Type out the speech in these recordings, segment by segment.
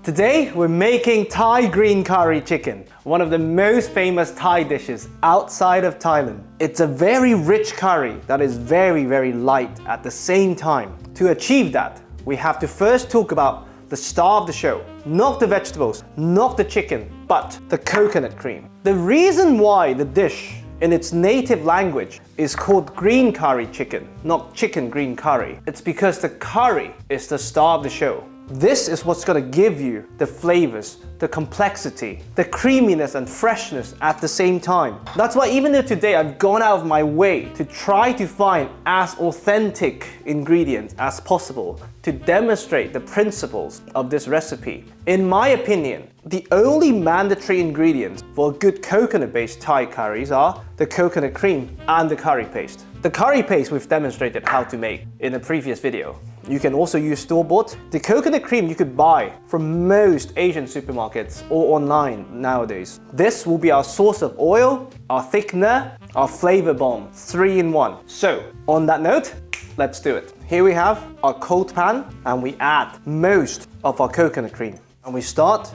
Today we're making Thai green curry chicken, one of the most famous Thai dishes outside of Thailand. It's a very rich curry that is very light at the same time. To achieve that, we have to first talk about the star of the show. Not the vegetables, not the chicken, but the coconut cream. The reason why the dish in its native language is called green curry chicken, not chicken green curry, it's because the curry is the star of the show. This is what's going to give you the flavors, the complexity, the creaminess and freshness at the same time. That's why even though today I've gone out of my way to try to find as authentic ingredients as possible to demonstrate the principles of this recipe. In my opinion, the only mandatory ingredients for good coconut-based Thai curries are the coconut cream and the curry paste. The curry paste we've demonstrated how to make in a previous video. You can also use store-bought. The coconut cream you could buy from most Asian supermarkets or online nowadays. This will be our source of oil, our thickener, our flavor bomb, 3-in-1. So, on that note, let's do it. Here we have our cold pan and we add most of our coconut cream. And we start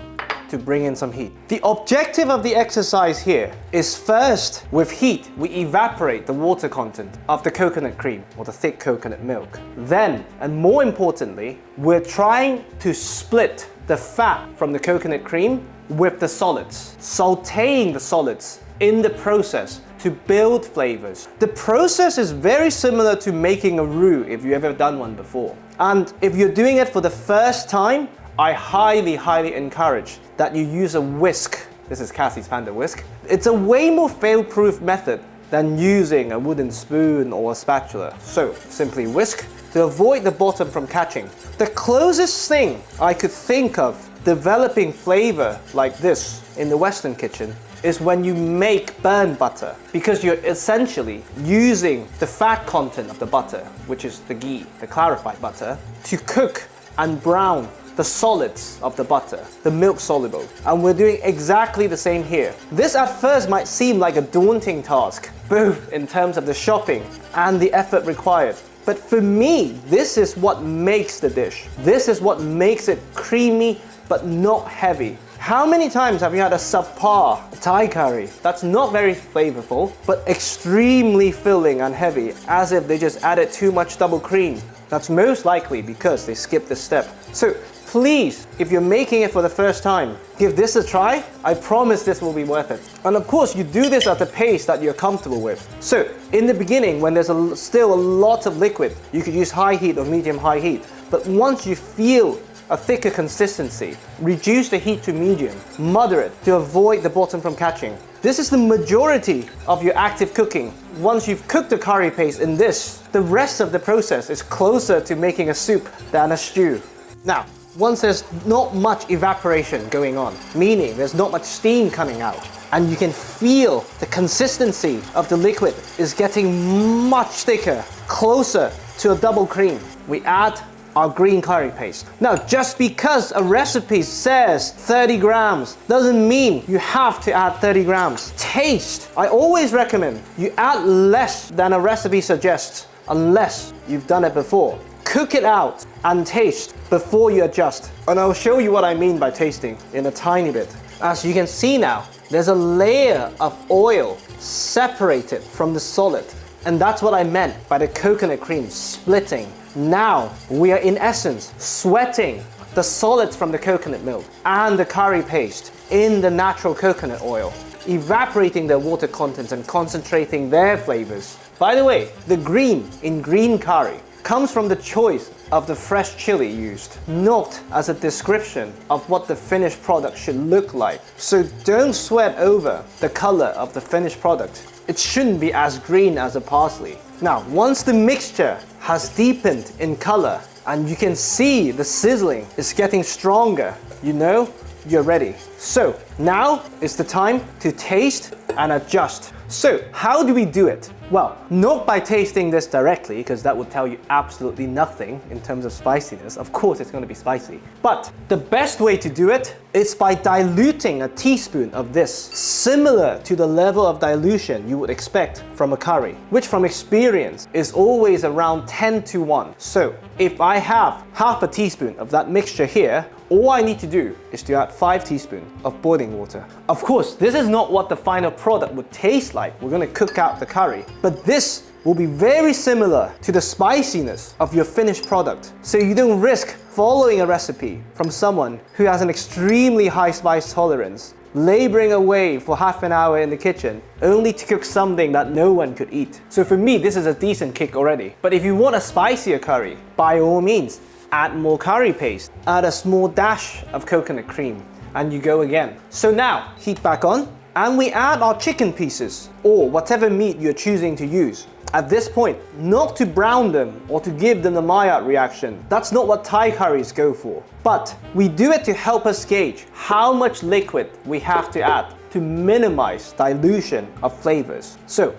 to bring in some heat. The objective of the exercise here is first, with heat, we evaporate the water content of the coconut cream or the thick coconut milk. Then, and more importantly, we're trying to split the fat from the coconut cream with the solids, sauteing the solids in the process to build flavors. The process is very similar to making a roux if you've ever done one before. And if you're doing it for the first time, I highly encourage that you use a whisk. This is Cassie's Panda whisk. It's a way more fail-proof method than using a wooden spoon or a spatula. So simply whisk to avoid the bottom from catching. The closest thing I could think of developing flavor like this in the Western kitchen is when you make burnt butter, because you're essentially using the fat content of the butter, which is the ghee, the clarified butter, to cook and brown the solids of the butter, the milk soluble. And we're doing exactly the same here. This at first might seem like a daunting task, both in terms of the shopping and the effort required. But for me, this is what makes the dish. This is what makes it creamy, but not heavy. How many times have you had a subpar Thai curry that's not very flavorful, but extremely filling and heavy, as if they just added too much double cream? That's most likely because they skipped this step. So please, if you're making it for the first time, give this a try. I promise this will be worth it. And of course, you do this at the pace that you're comfortable with. So in the beginning, when there's still a lot of liquid, you could use high heat or medium-high heat. But once you feel a thicker consistency, reduce the heat to medium, moderate to avoid the bottom from catching. This is the majority of your active cooking. Once you've cooked the curry paste in this, the rest of the process is closer to making a soup than a stew. Now, once there's not much evaporation going on, meaning there's not much steam coming out, and you can feel the consistency of the liquid is getting much thicker, closer to a double cream, we add our green curry paste. Now, just because a recipe says 30 grams doesn't mean you have to add 30 grams. Taste. I always recommend you add less than a recipe suggests, unless you've done it before. Cook it out and taste before you adjust. And I'll show you what I mean by tasting in a tiny bit. As you can see now, there's a layer of oil separated from the solid. And that's what I meant by the coconut cream splitting. Now, we are in essence sweating the solids from the coconut milk and the curry paste in the natural coconut oil, evaporating their water contents and concentrating their flavors. By the way, the green in green curry comes from the choice of the fresh chili used, not as a description of what the finished product should look like. So don't sweat over the color of the finished product. It shouldn't be as green as a parsley. Now, once the mixture has deepened in color and you can see the sizzling is getting stronger, you know you're ready. So now is the time to taste and adjust. So how do we do it? Well, not by tasting this directly, because that would tell you absolutely nothing in terms of spiciness. Of course it's going to be spicy. But the best way to do it is by diluting a teaspoon of this, similar to the level of dilution you would expect from a curry, which from experience is always around 10 to 1. So if I have half a teaspoon of that mixture here, all I need to do is to add 5 teaspoons of boiling water. Of course, this is not what the final product would taste like. We're going to cook out the curry, but this will be very similar to the spiciness of your finished product. So you don't risk following a recipe from someone who has an extremely high spice tolerance, laboring away for half an hour in the kitchen, only to cook something that no one could eat. So for me, this is a decent kick already. But if you want a spicier curry, by all means, add more curry paste, add a small dash of coconut cream, and you go again. So now, heat back on, and we add our chicken pieces, or whatever meat you're choosing to use. At this point, not to brown them or to give them the Maillard reaction. That's not what Thai curries go for. But we do it to help us gauge how much liquid we have to add to minimize dilution of flavors. So,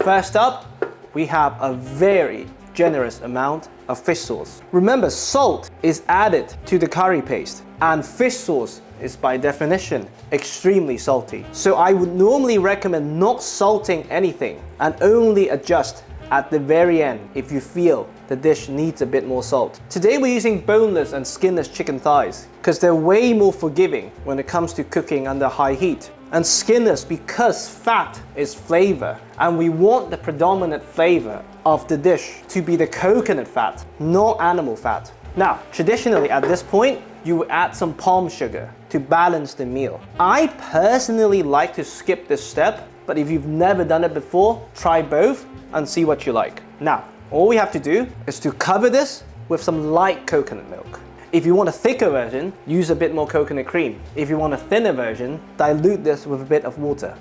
first up, we have a very generous amount of fish sauce. Remember, salt is added to the curry paste, and fish sauce is by definition extremely salty. So I would normally recommend not salting anything and only adjust at the very end if you feel the dish needs a bit more salt. Today we're using boneless and skinless chicken thighs because they're way more forgiving when it comes to cooking under high heat. And skinless because fat is flavor, and we want the predominant flavor of the dish to be the coconut fat, not animal fat. Now, traditionally at this point, you would add some palm sugar to balance the meal. I personally like to skip this step, but if you've never done it before, try both and see what you like. Now, all we have to do is to cover this with some light coconut milk. If you want a thicker version, use a bit more coconut cream. If you want a thinner version, dilute this with a bit of water.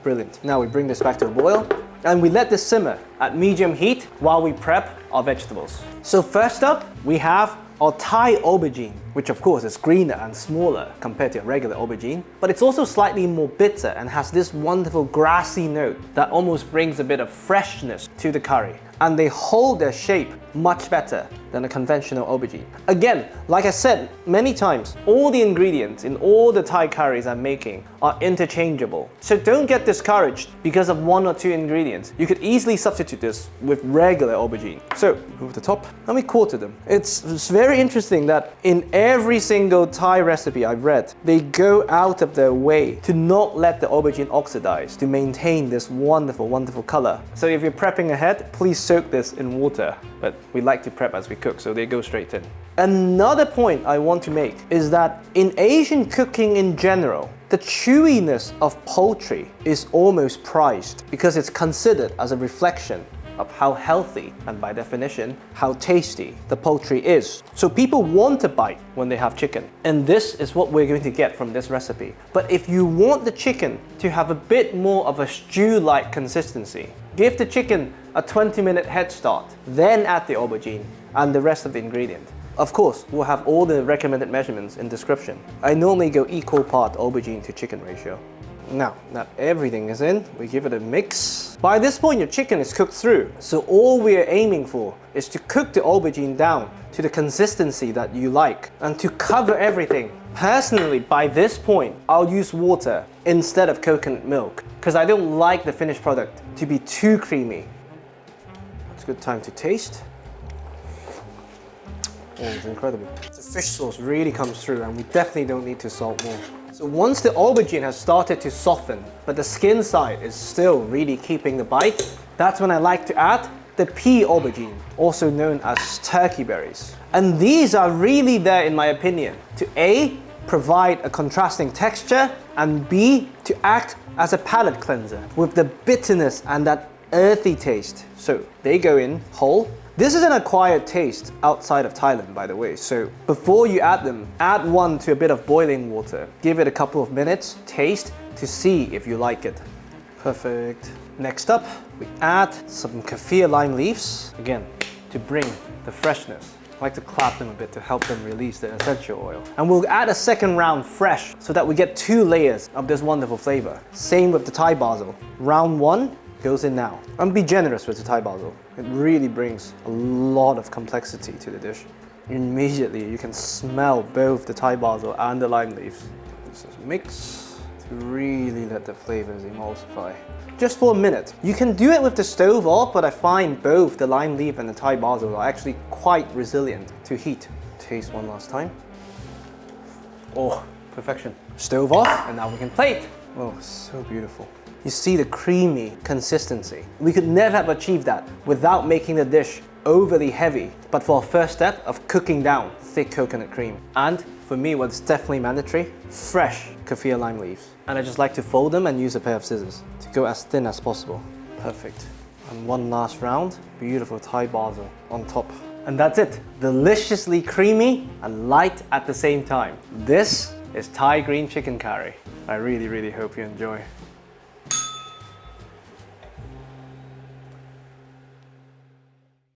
Brilliant. Now we bring this back to a boil and we let this simmer at medium heat while we prep our vegetables. So first up, we have our Thai aubergine, which of course is greener and smaller compared to a regular aubergine, but it's also slightly more bitter and has this wonderful grassy note that almost brings a bit of freshness to the curry. And they hold their shape much better than a conventional aubergine. Again, like I said many times, all the ingredients in all the Thai curries I'm making are interchangeable. So don't get discouraged because of 1 or 2 ingredients. You could easily substitute this with regular aubergine. So, move the top and we quarter them. It's very interesting that in every single Thai recipe I've read, they go out of their way to not let the aubergine oxidize to maintain this wonderful, wonderful color. So if you're prepping ahead, please soak this in water. But we like to prep as we cook, so they go straight in. Another point I want to make is that in Asian cooking in general, the chewiness of poultry is almost prized because it's considered as a reflection of how healthy and by definition, how tasty the poultry is. So people want to bite when they have chicken. And this is what we're going to get from this recipe. But if you want the chicken to have a bit more of a stew-like consistency, give the chicken a 20-minute head start, then add the aubergine and the rest of the ingredient. Of course, we'll have all the recommended measurements in description. I normally go equal part aubergine to chicken ratio. Now that everything is in, we give it a mix. By this point, your chicken is cooked through. So all we are aiming for is to cook the aubergine down to the consistency that you like and to cover everything. Personally, by this point, I'll use water instead of coconut milk because I don't like the finished product to be too creamy. It's a good time to taste. Oh, it's incredible. The fish sauce really comes through and we definitely don't need to salt more. So once the aubergine has started to soften, but the skin side is still really keeping the bite, that's when I like to add the pea aubergine, also known as turkey berries. And these are really there, in my opinion, to A, provide a contrasting texture, and B, to act as a palate cleanser with the bitterness and that earthy taste. So they go in whole. This is an acquired taste outside of Thailand, by the way. So before you add them, add one to a bit of boiling water. Give it a couple of minutes, taste to see if you like it. Perfect. Next up, we add some kaffir lime leaves, again, to bring the freshness. I like to clap them a bit to help them release the essential oil. And we'll add a second round fresh so that we get 2 layers of this wonderful flavor. Same with the Thai basil. Round 1 goes in now. And be generous with the Thai basil. It really brings a lot of complexity to the dish. Immediately you can smell both the Thai basil and the lime leaves. This is mix to really let the flavors emulsify. Just for a minute. You can do it with the stove off, but I find both the lime leaf and the Thai basil are actually quite resilient to heat. Taste one last time. Oh, perfection. Stove off, and now we can plate. Oh, so beautiful. You see the creamy consistency. We could never have achieved that without making the dish overly heavy. But for our first step of cooking down thick coconut cream. And for me, what's definitely mandatory, fresh kaffir lime leaves. And I just like to fold them and use a pair of scissors to go as thin as possible. Perfect. And one last round, beautiful Thai basil on top. And that's it. Deliciously creamy and light at the same time. This is Thai green chicken curry. I really, really hope you enjoy.